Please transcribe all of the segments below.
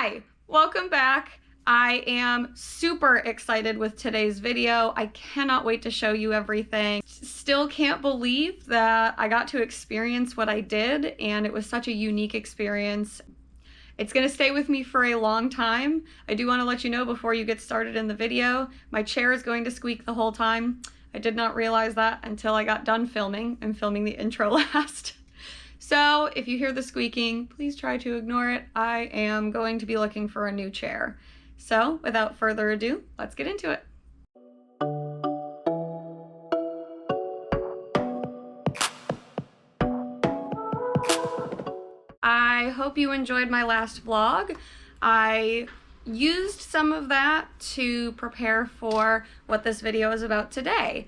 Hi, welcome back. I am super excited with today's video. I cannot wait to show you everything. Still can't believe that I got to experience what I did, and it was such a unique experience. It's gonna stay with me for a long time. I do wanna let you know before you get started in the video, my chair is going to squeak the whole time. I did not realize that until I got done filming and filming the intro last. So if you hear the squeaking, please try to ignore it. I am going to be looking for a new chair. So without further ado, let's get into it. I hope you enjoyed my last vlog. I used some of that to prepare for what this video is about today.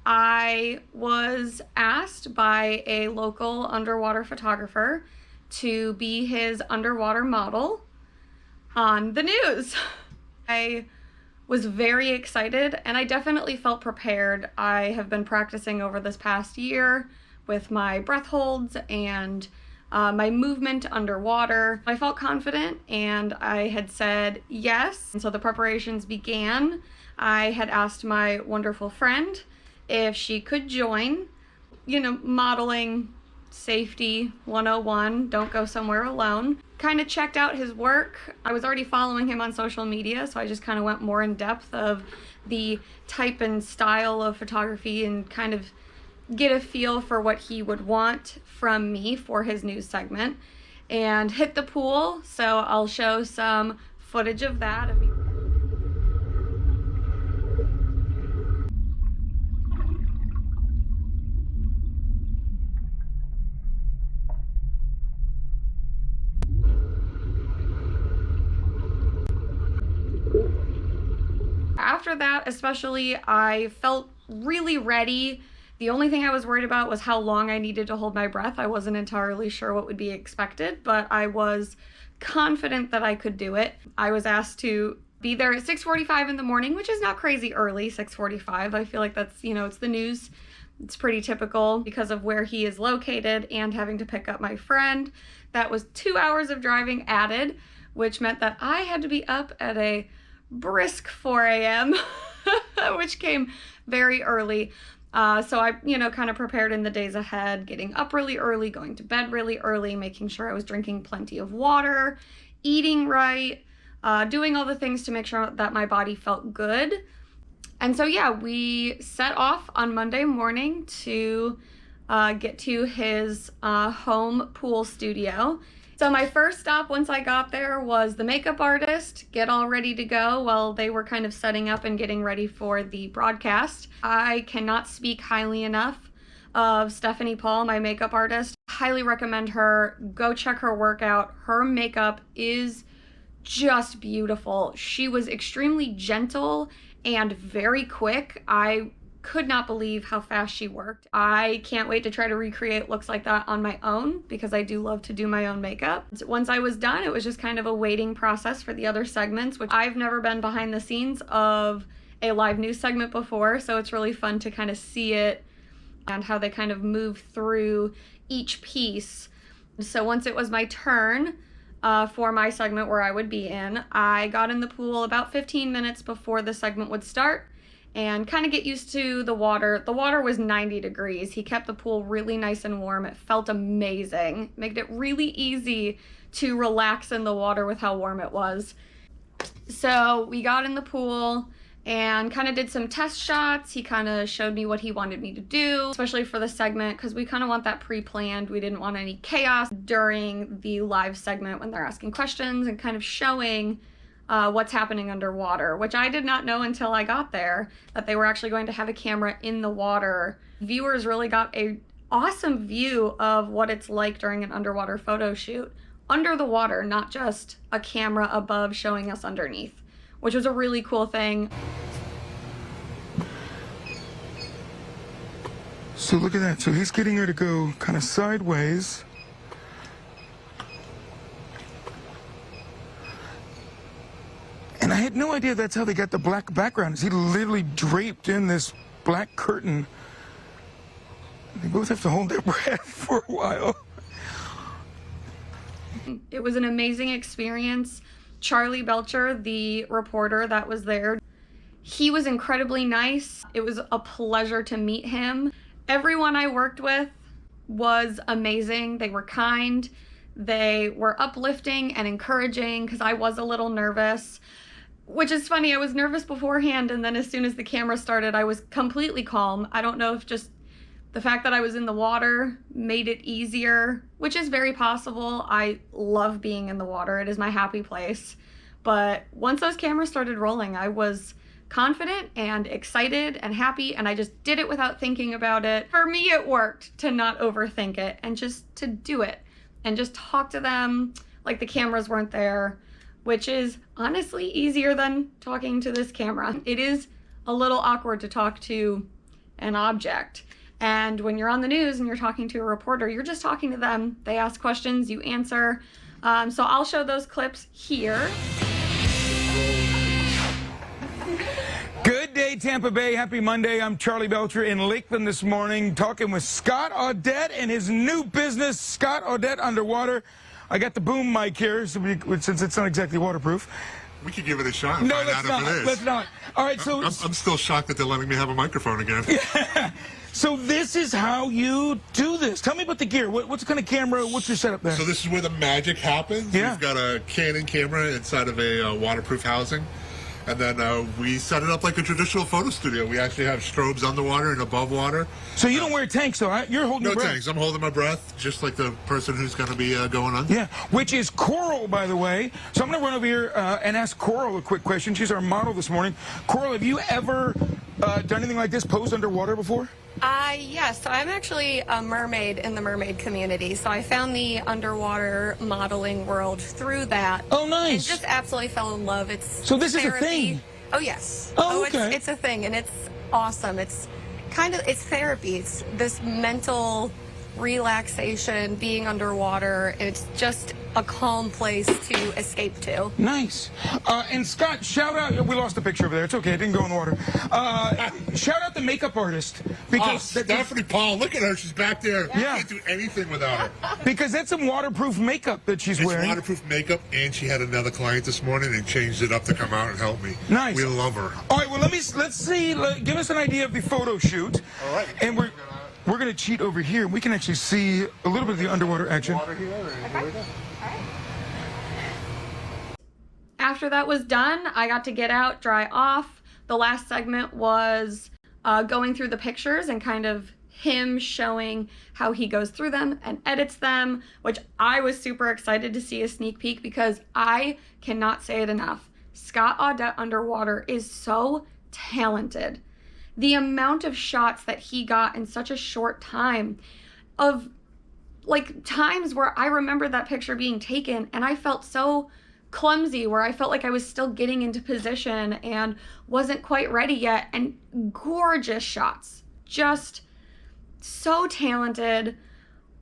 I was asked by a local underwater photographer to be his underwater model on the news. I was very excited and I definitely felt prepared. I have been practicing over this past year with my breath holds and my movement underwater. I felt confident and I had said yes. And so the preparations began. I had asked my wonderful friend if she could join, modeling safety 101, don't go somewhere alone. Kind of checked out his work. I was already following him on social media, so I just kind of went more in depth of the type and style of photography and kind of get a feel for what he would want from me for his news segment, and hit the pool. So I'll show some footage of that. After that, especially, I felt really ready. The only thing I was worried about was how long I needed to hold my breath. I wasn't entirely sure what would be expected, but I was confident that I could do it. I was asked to be there at 6:45 in the morning, which is not crazy early, 6:45. I feel like that's, it's the news. It's pretty typical because of where he is located and having to pick up my friend. That was 2 hours of driving added, which meant that I had to be up at a brisk 4 a.m., which came very early. So I, kind of prepared in the days ahead, getting up really early, going to bed really early, making sure I was drinking plenty of water, eating right, doing all the things to make sure that my body felt good. And so, yeah, we set off on Monday morning to get to his home pool studio. So my first stop once I got there was the makeup artist, get all ready to go while they were kind of setting up and getting ready for the broadcast. I cannot speak highly enough of Stephanie Paul, my makeup artist. Highly recommend her. Go check her work out. Her makeup is just beautiful. She was extremely gentle and very quick. I could not believe how fast she worked. I can't wait to try to recreate looks like that on my own because I do love to do my own makeup. Once I was done, it was just kind of a waiting process for the other segments, which I've never been behind the scenes of a live news segment before, so it's really fun to kind of see it and how they kind of move through each piece. So once it was my turn for my segment where I would be in, I got in the pool about 15 minutes before the segment would start and kind of get used to the water. The water was 90 degrees. He kept the pool really nice and warm. It felt amazing. Made it really easy to relax in the water with how warm it was. So we got in the pool and kind of did some test shots. He kind of showed me what he wanted me to do, especially for the segment, because we kind of want that pre-planned. We didn't want any chaos during the live segment when they're asking questions and kind of showing what's happening underwater, which I did not know until I got there, that they were actually going to have a camera in the water. Viewers really got an awesome view of what it's like during an underwater photo shoot, under the water, not just a camera above showing us underneath, which was a really cool thing. So look at that. So he's getting her to go kind of sideways. And I had no idea that's how they got the black background. He literally draped in this black curtain. They both have to hold their breath for a while. It was an amazing experience. Charlie Belcher, the reporter that was there, he was incredibly nice. It was a pleasure to meet him. Everyone I worked with was amazing. They were kind. They were uplifting and encouraging because I was a little nervous, which is funny. I was nervous beforehand, and then as soon as the camera started, I was completely calm. I don't know if just the fact that I was in the water made it easier, which is very possible. I love being in the water. It is my happy place. But once those cameras started rolling, I was confident and excited and happy, and I just did it without thinking about it. For me, it worked to not overthink it and just to do it and just talk to them like the cameras weren't there, which is honestly easier than talking to this camera. It is a little awkward to talk to an object. And when you're on the news and you're talking to a reporter, you're just talking to them. They ask questions, you answer. So I'll show those clips here. Good day, Tampa Bay. Happy Monday. I'm Charlie Belcher in Lakeland this morning, talking with Scott Audette and his new business, Scott Audette Underwter. I got the boom mic here, so since it's not exactly waterproof. We could give it a shot and No, find let's out not. if it is. Let's not. All right, so I'm still shocked that they're letting me have a microphone again. Yeah. So this is how you do this. Tell me about the gear. What's the kind of camera? What's your setup there? So this is where the magic happens. Yeah. We've got a Canon camera inside of a waterproof housing. And then we set it up like a traditional photo studio. We actually have strobes underwater and above water. So you don't wear tanks, though, right? You're holding No your breath. tanks. I'm holding my breath, just like the person who's going to be going on. Yeah, which is Coral, by the way. So I'm going to run over here and ask Coral a quick question. She's our model this morning. Coral, have you ever done anything like this, posed underwater before? Yes, so I'm actually a mermaid in the mermaid community. So I found the underwater modeling world through that. Oh, nice. And just absolutely fell in love. It's So this therapy. is a thing? Oh, yes. Oh, okay. It's a thing, and it's awesome. It's it's therapy. It's this mental relaxation, being underwater. It's just a calm place to escape to. Nice. And Scott, shout out. We lost the picture over there. It's okay. It didn't go in the water. Shout out the makeup artist. Because Stephanie Paul, look at her. She's back there. Yeah. You can't do anything without her. Because that's some waterproof makeup that she's It's wearing. waterproof makeup, and she had another client this morning and changed it up to come out and help me. Nice. We love her. All right, well, let's see. Give us an idea of the photo shoot. All right. And we're going to cheat over here. We can actually see a little bit of the underwater action. Water here, and here we go. After that was done, I got to get out, dry off. The last segment was going through the pictures and kind of him showing how he goes through them and edits them, which I was super excited to see a sneak peek because I cannot say it enough. Scott Audette Underwter is so talented. The amount of shots that he got in such a short time, of like times where I remember that picture being taken and I felt so clumsy, where I felt like I was still getting into position and wasn't quite ready yet, and gorgeous shots. Just so talented.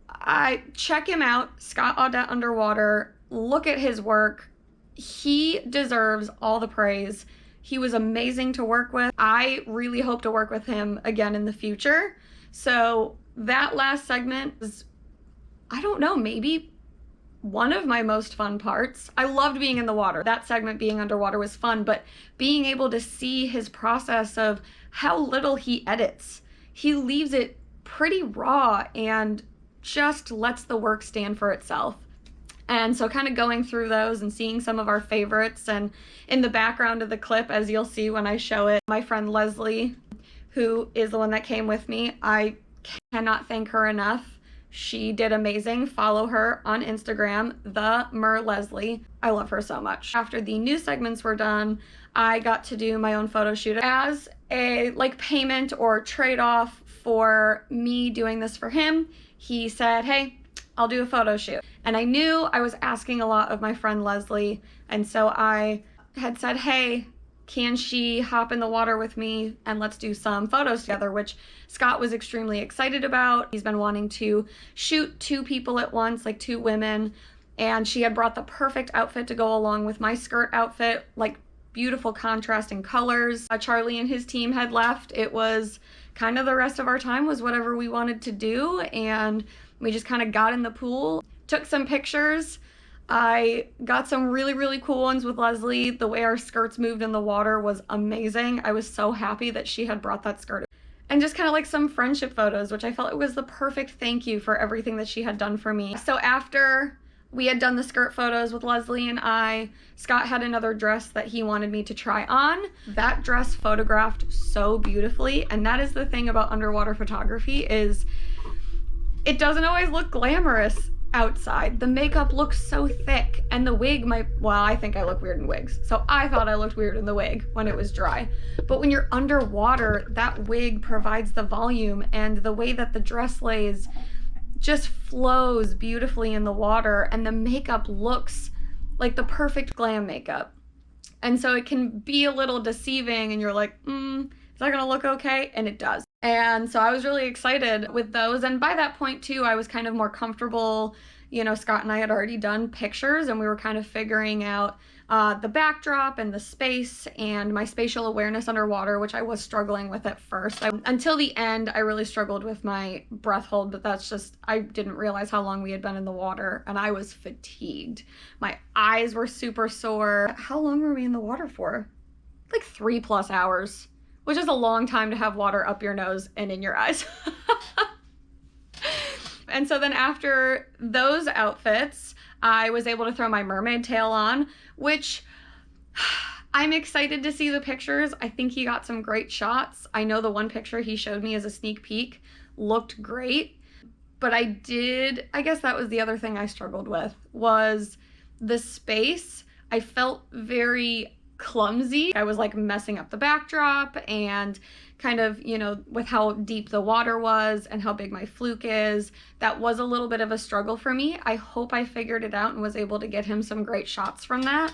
I check him out, Scott Audette Underwter. Look at his work. He deserves all the praise. He was amazing to work with. I really hope to work with him again in the future. So that last segment was, I don't know, maybe one of my most fun parts. I loved being in the water. That segment being underwater was fun, but being able to see his process of how little he edits. He leaves it pretty raw and just lets the work stand for itself. And so kind of going through those and seeing some of our favorites, and in the background of the clip, as you'll see when I show it, my friend Leslie, who is the one that came with me, I cannot thank her enough. She did amazing. Follow her on Instagram, the Mer Leslie. I love her so much. After the news segments were done, I got to do my own photo shoot as a payment or trade-off for me doing this for him. He said, hey, I'll do a photo shoot. And I knew I was asking a lot of my friend Leslie. And so I had said, hey, can she hop in the water with me and let's do some photos together, which Scott was extremely excited about. He's been wanting to shoot two people at once, like two women. And she had brought the perfect outfit to go along with my skirt outfit, like beautiful contrasting colors. Charlie and his team had left. It was kind of the rest of our time was whatever we wanted to do. And we just kind of got in the pool, took some pictures. I got some really, really cool ones with Leslie. The way our skirts moved in the water was amazing. I was so happy that she had brought that skirt. And just kind of like some friendship photos, which I felt it was the perfect thank you for everything that she had done for me. So after we had done the skirt photos with Leslie and I, Scott had another dress that he wanted me to try on. That dress photographed so beautifully. And that is the thing about underwater photography, is it doesn't always look glamorous outside. The makeup looks so thick, and the wig well, I think I look weird in wigs, so I thought I looked weird in the wig when it was dry. But when you're underwater, that wig provides the volume, and the way that the dress lays just flows beautifully in the water, and the makeup looks like the perfect glam makeup. And so it can be a little deceiving, and you're like, is that gonna look okay? And it does. And so I was really excited with those. And by that point too, I was kind of more comfortable. You know, Scott and I had already done pictures, and we were kind of figuring out the backdrop and the space and my spatial awareness underwater, which I was struggling with at first. Until the end, I really struggled with my breath hold, but that's just, I didn't realize how long we had been in the water, and I was fatigued. My eyes were super sore. How long were we in the water for? Like 3+ hours, which is a long time to have water up your nose and in your eyes. And so then after those outfits, I was able to throw my mermaid tail on, which I'm excited to see the pictures. I think he got some great shots. I know the one picture he showed me as a sneak peek looked great, but I guess that was the other thing I struggled with, was the space. I felt very clumsy. I was like messing up the backdrop, and kind of, you know, with how deep the water was and how big my fluke is, that was a little bit of a struggle for me. I hope I figured it out and was able to get him some great shots from that.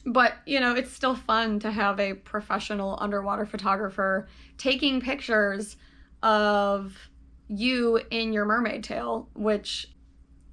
But, you know, it's still fun to have a professional underwater photographer taking pictures of you in your mermaid tail, which,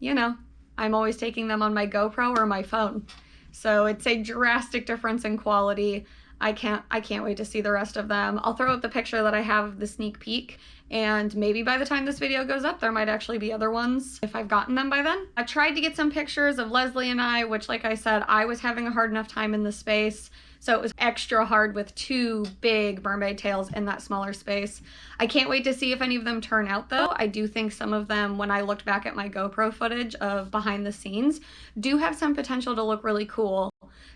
you know, I'm always taking them on my GoPro or my phone. So it's a drastic difference in quality. I can't wait to see the rest of them. I'll throw up the picture that I have of the sneak peek, and maybe by the time this video goes up, there might actually be other ones if I've gotten them by then. I tried to get some pictures of Leslie and I, which, like I said, I was having a hard enough time in the space, so it was extra hard with 2 big mermaid tails in that smaller space. I can't wait to see if any of them turn out, though. I do think some of them, when I looked back at my GoPro footage of behind the scenes, do have some potential to look really cool.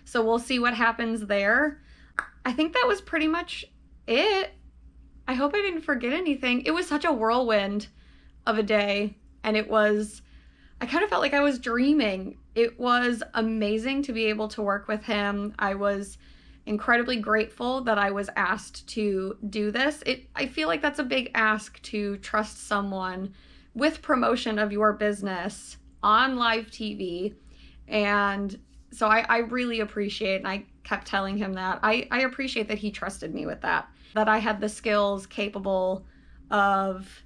So we'll see what happens there. I think that was pretty much it. I hope I didn't forget anything. It was such a whirlwind of a day, and I kind of felt like I was dreaming. It was amazing to be able to work with him. I was incredibly grateful that I was asked to do this. I feel like that's a big ask, to trust someone with promotion of your business on live TV. And so I really appreciate, and I kept telling him that, I appreciate that he trusted me with that I had the skills capable of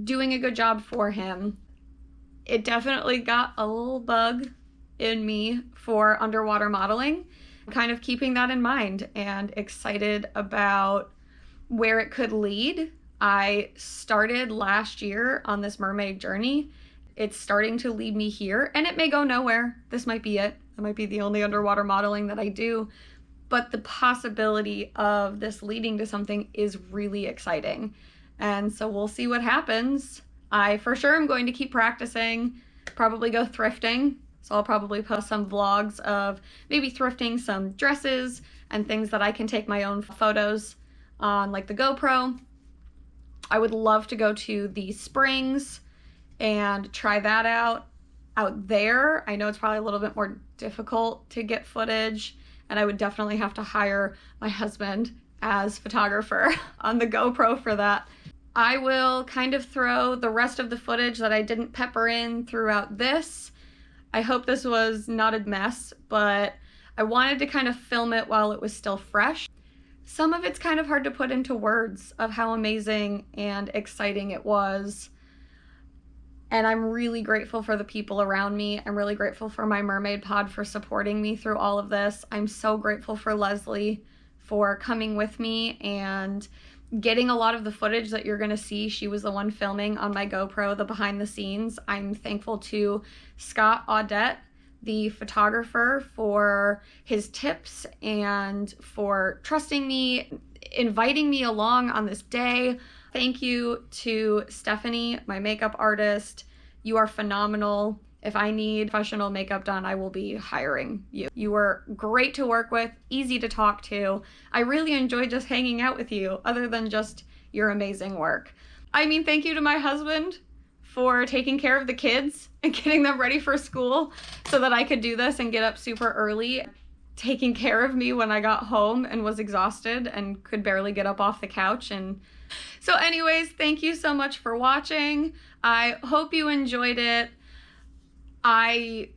doing a good job for him. It definitely got a little bug in me for underwater modeling, kind of keeping that in mind and excited about where it could lead. I started last year on this mermaid journey. It's starting to lead me here, and it may go nowhere. This might be it. That might be the only underwater modeling that I do. But the possibility of this leading to something is really exciting. And so we'll see what happens. I for sure am going to keep practicing, probably go thrifting. So I'll probably post some vlogs of maybe thrifting some dresses and things that I can take my own photos on, like the GoPro. I would love to go to the Springs and try that out there. I know it's probably a little bit more difficult to get footage, and I would definitely have to hire my husband as photographer on the GoPro for that. I will kind of throw the rest of the footage that I didn't pepper in throughout this. I hope this was not a mess, but I wanted to kind of film it while it was still fresh. Some of it's kind of hard to put into words of how amazing and exciting it was. And I'm really grateful for the people around me. I'm really grateful for my mermaid pod for supporting me through all of this. I'm so grateful for Leslie for coming with me and getting a lot of the footage that you're gonna see. She was the one filming on my GoPro, the behind the scenes. I'm thankful to Scott Audette the photographer, for his tips and for trusting me, inviting me along on this day. Thank you to Stephanie, my makeup artist. You are phenomenal. If I need professional makeup done, I will be hiring you. You were great to work with, easy to talk to. I really enjoyed just hanging out with you, other than just your amazing work. I mean, thank you to my husband for taking care of the kids and getting them ready for school so that I could do this and get up super early, taking care of me when I got home and was exhausted and could barely get up off the couch. And so anyways, thank you so much for watching. I hope you enjoyed it. I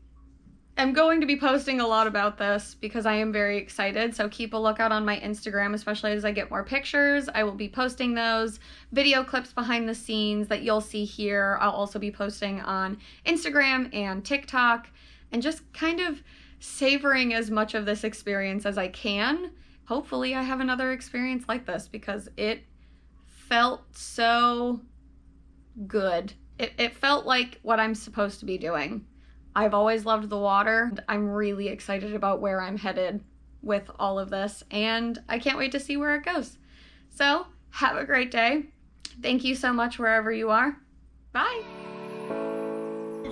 am going to be posting a lot about this because I am very excited, so keep a lookout on my Instagram, especially as I get more pictures. I will be posting those video clips behind the scenes that you'll see here. I'll also be posting on Instagram and TikTok, and just kind of savoring as much of this experience as I can. Hopefully I have another experience like this because it felt so good. It felt like what I'm supposed to be doing. I've always loved the water. I'm really excited about where I'm headed with all of this, and I can't wait to see where it goes. So, have a great day. Thank you so much wherever you are. Bye.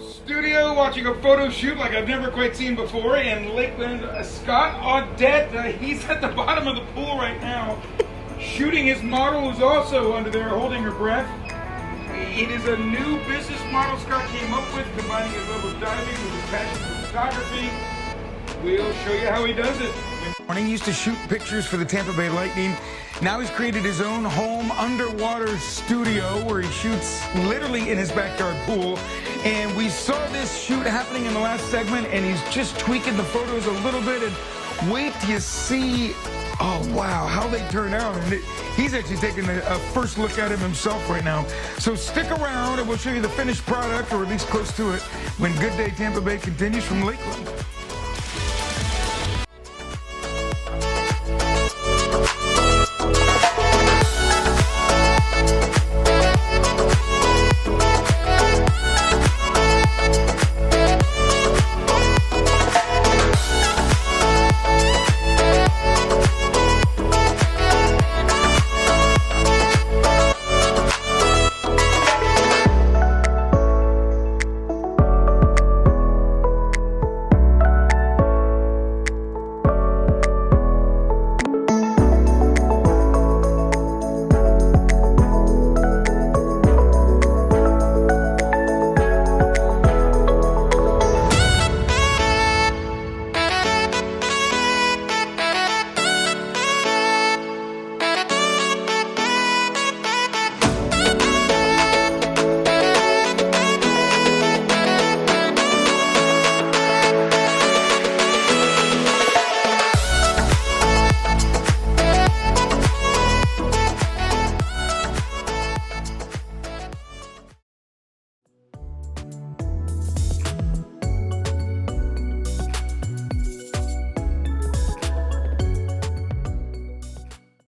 Studio watching a photo shoot like I've never quite seen before in Lakeland. Scott Audette, he's at the bottom of the pool right now, shooting his model who's also under there holding her breath. It is a new business model Scott came up with, combining his love of diving with his passion for photography. We'll show you how he does it. He used to shoot pictures for the Tampa Bay Lightning. Now he's created his own home underwater studio where he shoots literally in his backyard pool. And we saw this shoot happening in the last segment, and he's just tweaking the photos a little bit. And wait till you see, oh wow, how they turn out. And he's actually taking a first look at him himself right now. So stick around and we'll show you the finished product, or at least close to it, when Good Day Tampa Bay continues from Lakeland.